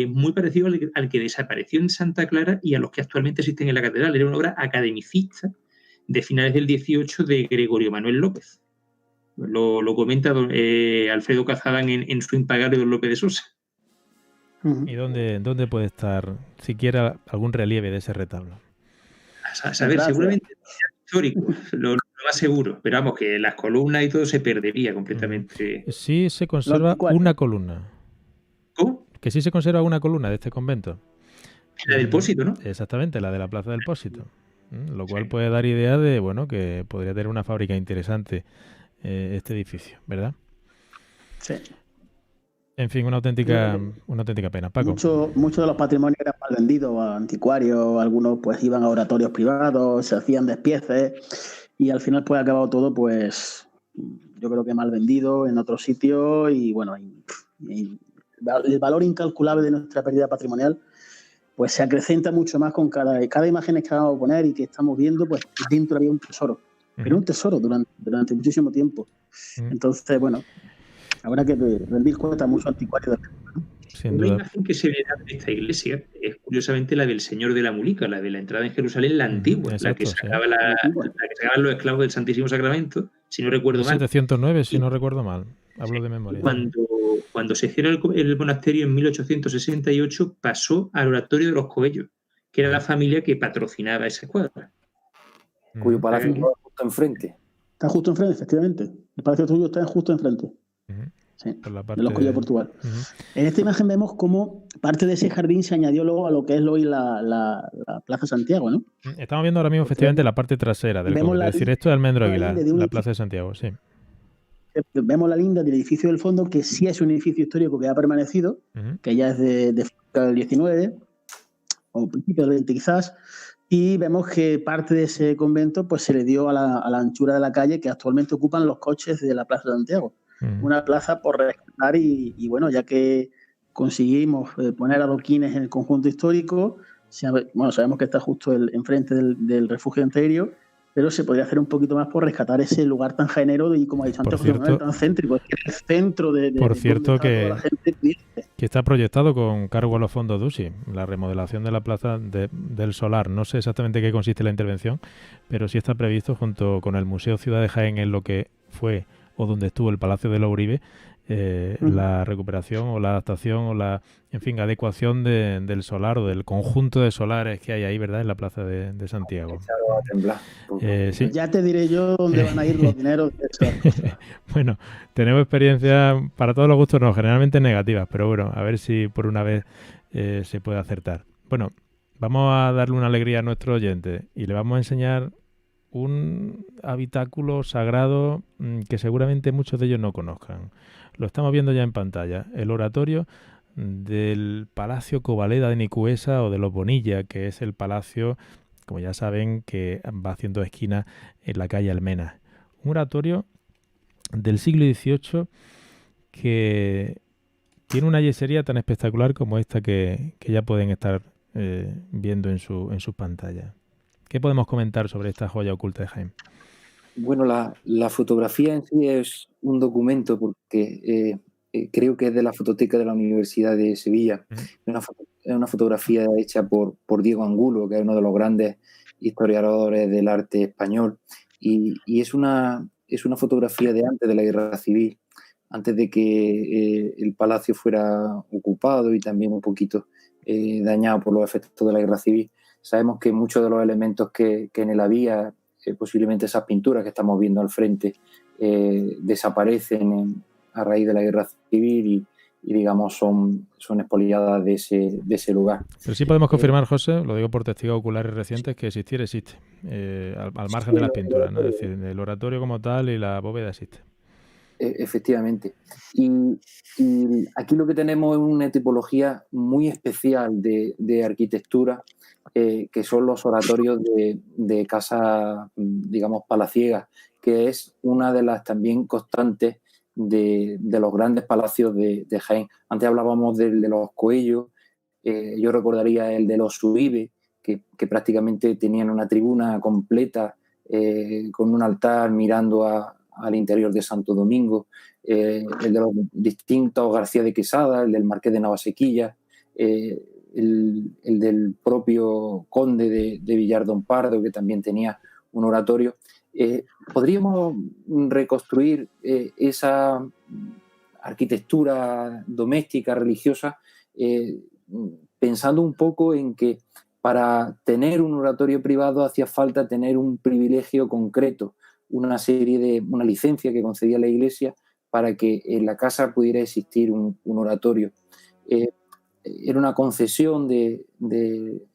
muy parecido al que desapareció en Santa Clara y a los que actualmente existen en la catedral. Era una obra academicista de finales del 18 de Gregorio Manuel López. Lo comenta Alfredo Cazabán en su impagable Don Lope de Sosa. ¿Y dónde puede estar siquiera algún relieve de ese retablo? A saber, seguramente histórico, lo más seguro, pero vamos, que las columnas y todo se perdería completamente. Sí se conserva una columna. ¿Cómo? Que sí se conserva una columna de este convento. La del Pósito, ¿no? Exactamente, la de la Plaza del Pósito. Lo cual puede dar idea de, bueno, que podría tener una fábrica interesante este edificio, ¿verdad? Sí. En fin, una auténtica pena. Paco. Muchos de los patrimonios eran mal vendidos a anticuarios, algunos pues iban a oratorios privados, se hacían despieces y al final pues ha acabado todo pues yo creo que mal vendido en otros sitios y bueno, el valor incalculable de nuestra pérdida patrimonial pues se acrecenta mucho más con cada imagen que vamos a poner y que estamos viendo, pues dentro había un tesoro, pero un tesoro durante muchísimo tiempo. Entonces, bueno, habrá que rendir cuenta a muchos anticuarios. Una imagen que se ve de esta iglesia es curiosamente la del Señor de la Mulica, la de la entrada en Jerusalén, la antigua, exacto, la que sacaban los esclavos del Santísimo Sacramento, si no recuerdo mal. 709, si no recuerdo mal. Hablo de memoria. Cuando se cierra el monasterio en 1868, pasó al oratorio de los Coellos, que era la familia que patrocinaba esa escuadra. Cuyo palacio está justo enfrente. Está justo enfrente, efectivamente. El palacio tuyo está justo enfrente. Sí, de los Coellos de Portugal. En esta imagen vemos cómo parte de ese jardín se añadió luego a lo que es hoy la Plaza Santiago, ¿no? Estamos viendo ahora mismo efectivamente la parte trasera del convento. Es decir, esto es Almendro Aguilar, la Plaza de Santiago, sí. Vemos la linda del edificio del fondo, que sí es un edificio histórico que ha permanecido, que ya es de del 19 o principio del 20 quizás, y vemos que parte de ese convento pues se le dio a la anchura de la calle que actualmente ocupan los coches de la Plaza de Santiago. Una plaza por rescatar y bueno, ya que conseguimos poner adoquines en el conjunto histórico, Bueno, sabemos que está justo enfrente del refugio anterior, pero se podría hacer un poquito más por rescatar ese lugar tan jaenero y, como ha dicho antes, José Manuel, tan céntrico, que es el centro de por cierto, donde está toda la gente. Que está proyectado con cargo a los fondos DUSI, la remodelación de la plaza del Solar. No sé exactamente qué consiste la intervención, pero sí está previsto junto con el Museo Ciudad de Jaén, en lo que fue o donde estuvo el Palacio de los Uribe, la recuperación o la adaptación o la, en fin, adecuación del solar o del conjunto de solares que hay ahí, ¿verdad?, en la plaza de Santiago. Sí. Ya te diré yo dónde van a ir los dineros de eso. Bueno, tenemos experiencias para todos los gustos, no, generalmente negativas, pero bueno, a ver si por una vez se puede acertar. Bueno, vamos a darle una alegría a nuestro oyente y le vamos a enseñar un habitáculo sagrado que seguramente muchos de ellos no conozcan. Lo estamos viendo ya en pantalla, el oratorio del Palacio Covaleda de Nicuesa o de los Bonilla, que es el palacio, como ya saben, que va haciendo esquina en la calle Almenas. Un oratorio del siglo XVIII que tiene una yesería tan espectacular como esta que ya pueden estar viendo en sus pantallas. ¿Qué podemos comentar sobre esta joya oculta de Jaén? Bueno, la fotografía en sí es un documento porque creo que es de la fototeca de la Universidad de Sevilla. Es una fotografía hecha por Diego Angulo, que es uno de los grandes historiadores del arte español. Y es una fotografía de antes de la Guerra Civil, antes de que el palacio fuera ocupado y también un poquito dañado por los efectos de la Guerra Civil. Sabemos que muchos de los elementos que en él había, posiblemente esas pinturas que estamos viendo al frente, desaparecen a raíz de la Guerra Civil y digamos, son expoliadas de ese lugar. Pero sí podemos confirmar, José, lo digo por testigos oculares recientes, que existir existe, al margen de las pinturas, ¿no? Es decir, el oratorio como tal y la bóveda existe. Efectivamente. Y aquí lo que tenemos es una tipología muy especial de arquitectura, que son los oratorios de casa, digamos, palaciegas, que es una de las también constantes de los grandes palacios de Jaén. Antes hablábamos de los Coellos, yo recordaría el de los Uribe, que prácticamente tenían una tribuna completa con un altar mirando al interior de Santo Domingo, el de los distintos García de Quesada, el del Marqués de Navasequilla, el del propio conde de Villardón Pardo, que también tenía un oratorio. ¿Podríamos reconstruir esa arquitectura doméstica, religiosa, pensando un poco en que para tener un oratorio privado hacía falta tener un privilegio concreto, una licencia que concedía la Iglesia para que en la casa pudiera existir un oratorio? Era una concesión del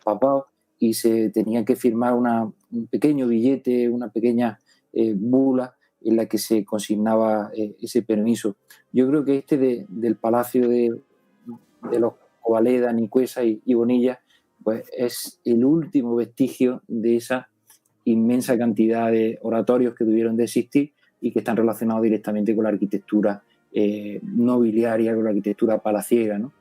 papado y se tenía que firmar un pequeño billete, una pequeña bula en la que se consignaba ese permiso. Yo creo que del Palacio de los Covaleda, Nicuesa y Bonilla, pues es el último vestigio de esa inmensa cantidad de oratorios que tuvieron de existir y que están relacionados directamente con la arquitectura nobiliaria, con la arquitectura palaciega, ¿no?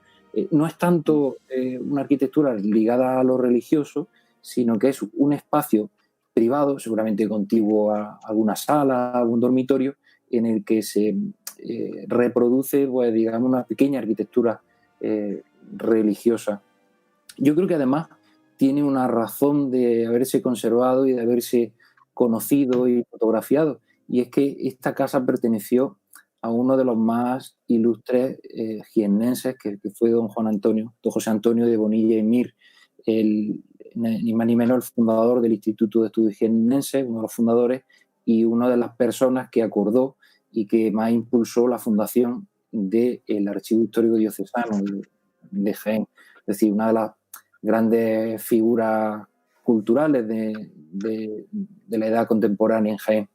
No es tanto una arquitectura ligada a lo religioso, sino que es un espacio privado, seguramente contiguo a alguna sala, a algún dormitorio, en el que se reproduce, pues, digamos, una pequeña arquitectura religiosa. Yo creo que además tiene una razón de haberse conservado y de haberse conocido y fotografiado, y es que esta casa perteneció a uno de los más ilustres jiennenses, que fue don José Antonio de Bonilla y Mir, ni más ni menos el fundador del Instituto de Estudios Jiennenses, uno de los fundadores, y una de las personas que acordó y que más impulsó la fundación del Archivo Histórico Diocesano de Jaén. Es decir, una de las grandes figuras culturales de la edad contemporánea en Jaén.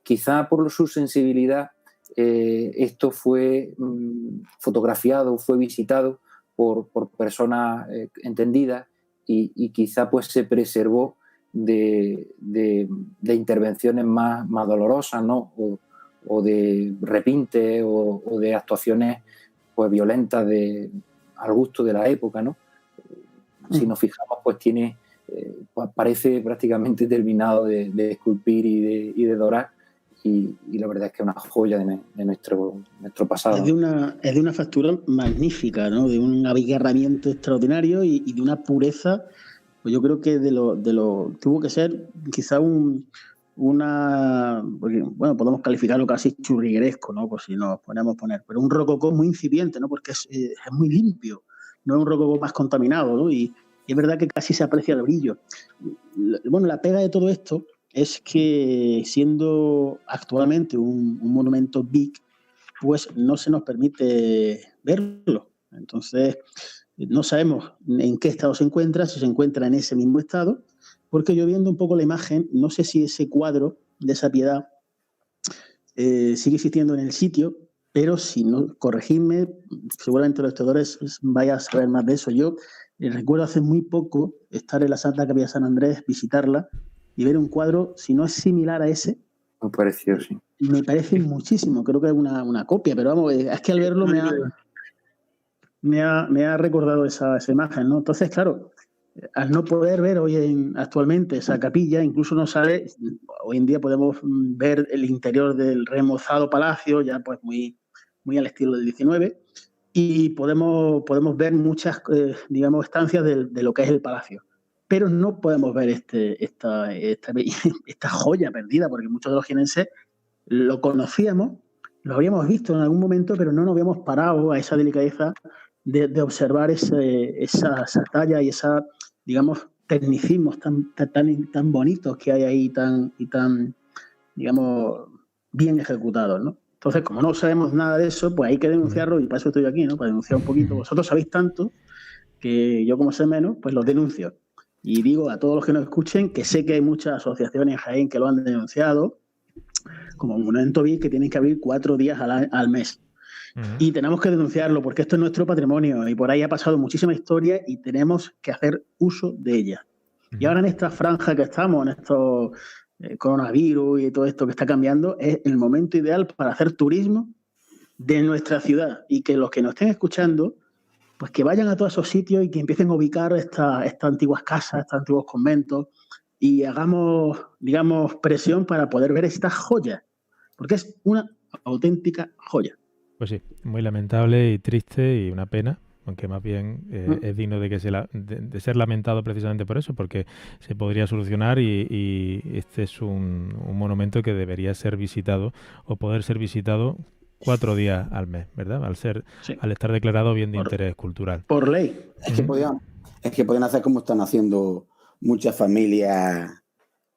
Quizá por su sensibilidad esto fue fotografiado, fue visitado por personas entendidas y quizá pues se preservó de intervenciones más dolorosas, ¿no? o de repintes o de actuaciones pues violentas al gusto de la época, ¿no? si nos fijamos, pues tiene, pues parece prácticamente terminado de esculpir y de dorar, y la verdad es que es una joya de nuestro pasado. Es de una factura magnífica, ¿no? De un abigarramiento extraordinario y de una pureza, pues yo creo que tuvo que ser quizá porque, bueno, podemos calificarlo casi churrigueresco, ¿no? Por si nos ponemos a poner, pero un rococó muy incipiente, ¿no? Porque es muy limpio, no es un rococó más contaminado, ¿no? Y es verdad que casi se aprecia el brillo. Bueno, la pega de todo esto es que, siendo actualmente un monumento BIC, pues no se nos permite verlo. Entonces, no sabemos en qué estado se encuentra, si se encuentra en ese mismo estado, porque yo, viendo un poco la imagen, no sé si ese cuadro de esa Piedad sigue existiendo en el sitio, pero si no, corregidme, seguramente los historiadores vayan a saber más de eso. Yo recuerdo hace muy poco estar en la Santa Capilla de San Andrés, visitarla y ver un cuadro, si no es similar a ese. Me pareció, sí. Me parece muchísimo, creo que es una copia, pero vamos, es que al verlo me ha recordado esa imagen, ¿no? Entonces, claro, al no poder ver actualmente esa capilla, incluso no sabe, hoy en día podemos ver el interior del remozado palacio, ya pues muy, muy al estilo del 19, y podemos ver muchas, digamos, estancias de lo que es el palacio. Pero no podemos ver esta joya perdida, porque muchos de los jienenses lo conocíamos, lo habíamos visto en algún momento, pero no nos habíamos parado a esa delicadeza de observar esa talla y esa, digamos, tecnicismos tan bonitos que hay ahí, tan, digamos, bien ejecutados, ¿no? Entonces, como no sabemos nada de eso, pues hay que denunciarlo, y para eso estoy aquí, ¿no? Para denunciar un poquito. Vosotros sabéis tanto que yo, como sé menos, pues los denuncio. Y digo a todos los que nos escuchen que sé que hay muchas asociaciones en Jaén que lo han denunciado, como Monumento BIC, que tienen que abrir 4 días al mes. Y tenemos que denunciarlo porque esto es nuestro patrimonio y por ahí ha pasado muchísima historia y tenemos que hacer uso de ella. Y ahora, en esta franja que estamos, en estos coronavirus y todo esto que está cambiando, es el momento ideal para hacer turismo de nuestra ciudad, y que los que nos estén escuchando, pues que vayan a todos esos sitios y que empiecen a ubicar estas antiguas casas, estos antiguos conventos, y hagamos, digamos, presión para poder ver esta joya, porque es una auténtica joya. Pues sí, muy lamentable y triste y una pena, aunque más bien es digno de ser lamentado precisamente por eso, porque se podría solucionar, y este es un monumento que debería ser visitado o poder ser visitado 4 días al mes, ¿verdad? Al estar declarado bien de interés cultural. Por ley. Es que podían hacer como están haciendo muchas familias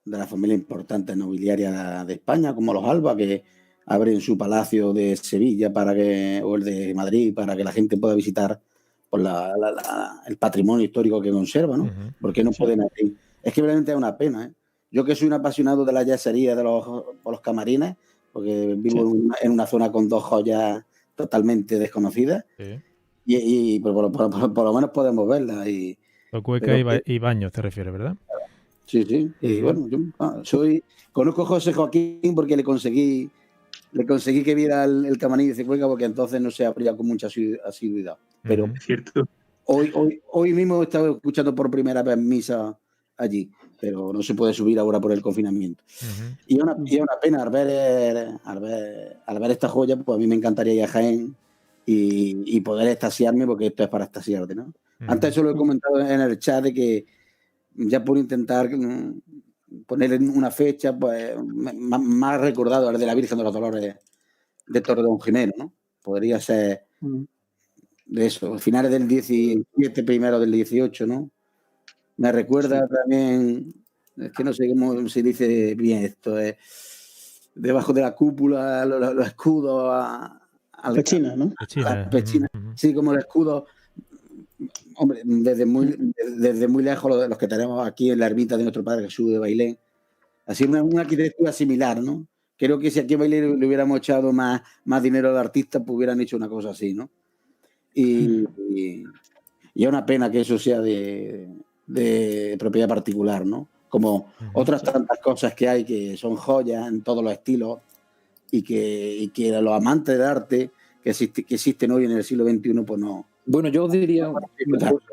de las familias importantes nobiliarias de España, como los Alba, que abren su palacio de Sevilla o el de Madrid, para que la gente pueda visitar por el patrimonio histórico que conserva, ¿no? Porque no pueden abrir. Es que realmente es una pena, ¿eh? Yo, que soy un apasionado de la yesería por los camarines, porque vivo en una zona con 2 joyas totalmente desconocidas, y por lo menos podemos verlas. Cueca y Baños te refieres, ¿verdad? Sí. Y bueno, yo conozco a José Joaquín porque le conseguí que viera el camarín de Cueca, porque entonces no se abría con mucha asiduidad. Pero cierto. Hoy mismo he estado escuchando por primera vez misa allí, pero no se puede subir ahora por el confinamiento. Y es una pena al ver esta joya. Pues a mí me encantaría ir a Jaén y poder extasiarme, porque esto es para extasiarte, ¿no? Antes eso lo he comentado en el chat, de que ya por intentar poner una fecha, pues más recordado el de la Virgen de los Dolores de Torredonjimeno, ¿no? Podría ser de eso, finales del 17, primero del 18, ¿no? Me recuerda también, es que no sé cómo se dice bien esto, debajo de la cúpula, los escudos Pechina, ¿no? Pechina. Sí, como el escudo. Hombre, desde muy lejos, los que tenemos aquí en la ermita de nuestro Padre Jesús de Bailén, así una arquitectura similar, ¿no? Creo que si aquí a Bailén le hubiéramos echado más dinero al artista, pues hubieran hecho una cosa así, ¿no? Y es una pena que eso sea de propiedad particular, ¿no? Como otras tantas cosas que hay, que son joyas en todos los estilos, y que los amantes de arte que existen hoy en el siglo XXI, pues no. Bueno, yo os diría una cosa.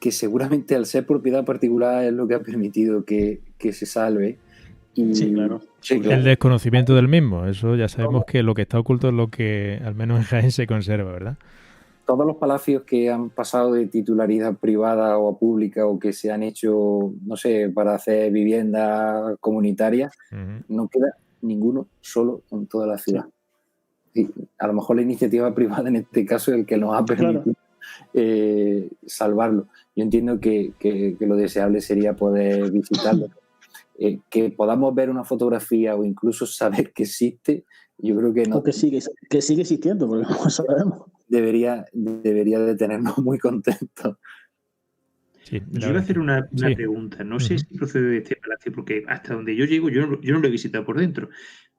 que seguramente al ser propiedad particular es lo que ha permitido que se salve. Y, sí, claro. El desconocimiento del mismo, eso ya sabemos que lo que está oculto es lo que al menos en Jaén se conserva, ¿verdad? Todos los palacios que han pasado de titularidad privada o pública o que se han hecho, no sé, para hacer viviendas comunitarias, no queda ninguno solo en toda la ciudad. Sí. Y a lo mejor la iniciativa privada en este caso es el que nos ha permitido salvarlo. Yo entiendo que lo deseable sería poder visitarlo. Que podamos ver una fotografía o incluso saber que existe, yo creo que no. O que sigue existiendo, porque no sabemos. Debería de tenernos muy contentos. Sí, yo iba a hacer una pregunta. No sé si procede de este palacio, porque hasta donde yo llego, yo no lo he visitado por dentro,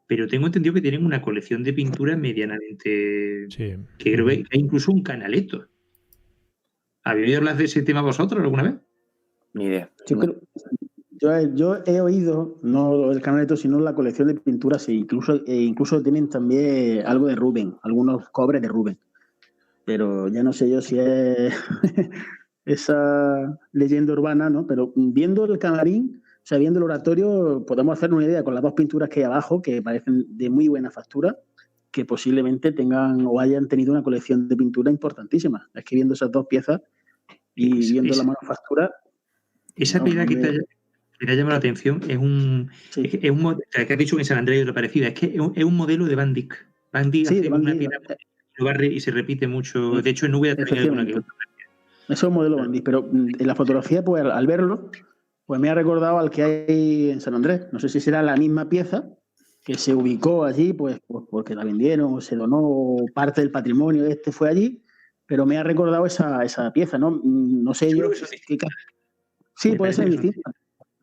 pero tengo entendido que tienen una colección de pinturas medianamente... Sí. Que creo que hay incluso un canaleto. ¿Habéis oído hablar de ese tema vosotros alguna vez? Ni idea. Yo he oído, no el canaleto, sino la colección de pinturas, e incluso tienen también algo de Rubens, algunos cobres de Rubens. Pero ya no sé yo si es esa leyenda urbana, ¿no? Pero viendo el camarín, o sea, viendo el oratorio, podemos hacer una idea con las dos pinturas que hay abajo, que parecen de muy buena factura, que posiblemente tengan o hayan tenido una colección de pintura importantísima. Es que viendo esas dos piezas y viendo la manufactura... Esa piedra que te ha llamado la atención es un modelo, que has dicho que en San Andrés hay otra parecida, es que es un modelo de Van Dyck. Van Dyck hace una piedra y se repite mucho. De hecho, en Úbeda también hay alguna que otra. Eso es un modelo Van Dyck, pero en la fotografía, pues al verlo, pues me ha recordado al que hay en San Andrés. No sé si será la misma pieza que se ubicó allí, pues porque la vendieron o se donó, o parte del patrimonio fue allí, pero me ha recordado esa pieza, ¿no? No sé yo. Sí, puede ser distinta.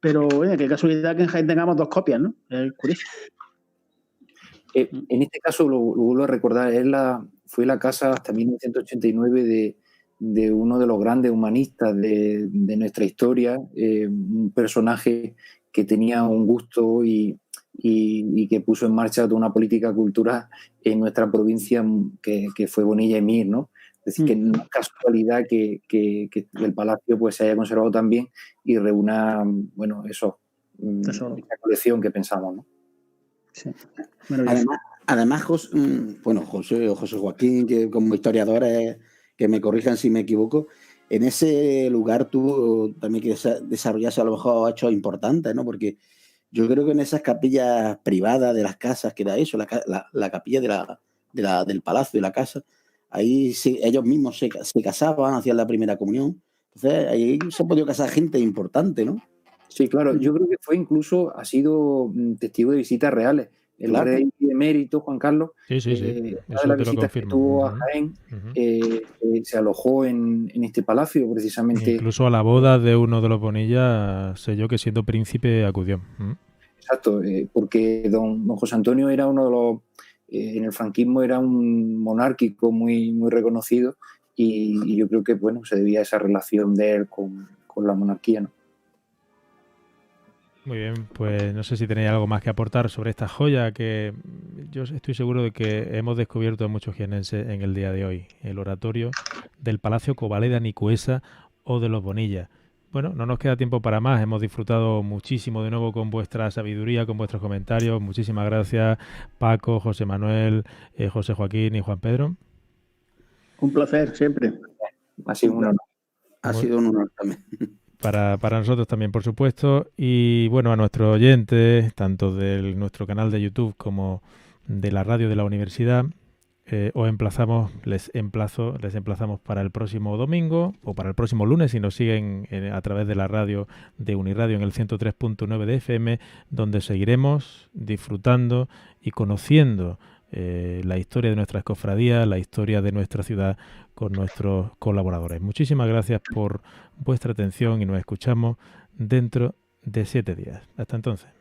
Pero, oye, qué casualidad que en Jaén tengamos dos copias, ¿no? Es curioso. En este caso, lo vuelvo a recordar, fue la casa hasta 1989 de uno de los grandes humanistas de nuestra historia, un personaje que tenía un gusto y que puso en marcha toda una política cultural en nuestra provincia que fue Bonilla y Mir, ¿no? Es decir, que no es casualidad que el palacio pues se haya conservado tan bien y reúna, bueno, esa colección que pensamos, ¿no? Sí. Además José Joaquín, que como historiadores, que me corrijan si me equivoco, en ese lugar tuvo también que desarrollarse a lo mejor hechos importantes, ¿no? Porque yo creo que en esas capillas privadas de las casas, que era eso, la capilla del palacio, de la casa, ahí ellos mismos se casaban, hacían la primera comunión. Entonces, ahí se ha podido casar gente importante, ¿no? Sí, claro. Yo creo que ha sido testigo de visitas reales. El rey emérito, Juan Carlos, una de las visitas que tuvo a Jaén, se alojó en este palacio, precisamente. Incluso a la boda de uno de los Bonilla, sé yo que siendo príncipe acudió. Exacto, porque don José Antonio era uno de los... en el franquismo era un monárquico muy, muy reconocido y yo creo que bueno, se debía a esa relación de él con la monarquía, ¿no? Muy bien, pues no sé si tenéis algo más que aportar sobre esta joya que yo estoy seguro de que hemos descubierto en muchos jienenses en el día de hoy, el oratorio del Palacio Covaleda Nicuesa o de los Bonilla. Bueno, no nos queda tiempo para más, hemos disfrutado muchísimo de nuevo con vuestra sabiduría, con vuestros comentarios. Muchísimas gracias, Paco, José Manuel, José Joaquín y Juan Pedro. Un placer, siempre. Ha sido un honor. Ha sido un honor también. Para nosotros también, por supuesto. Y bueno, a nuestros oyentes, tanto de nuestro canal de YouTube como de la radio de la universidad, les emplazamos para el próximo domingo o para el próximo lunes si nos siguen a través de la radio de Uniradio en el 103.9 de FM, donde seguiremos disfrutando y conociendo la historia de nuestras cofradías, la historia de nuestra ciudad con nuestros colaboradores. Muchísimas gracias por vuestra atención y nos escuchamos dentro de 7 días. Hasta entonces.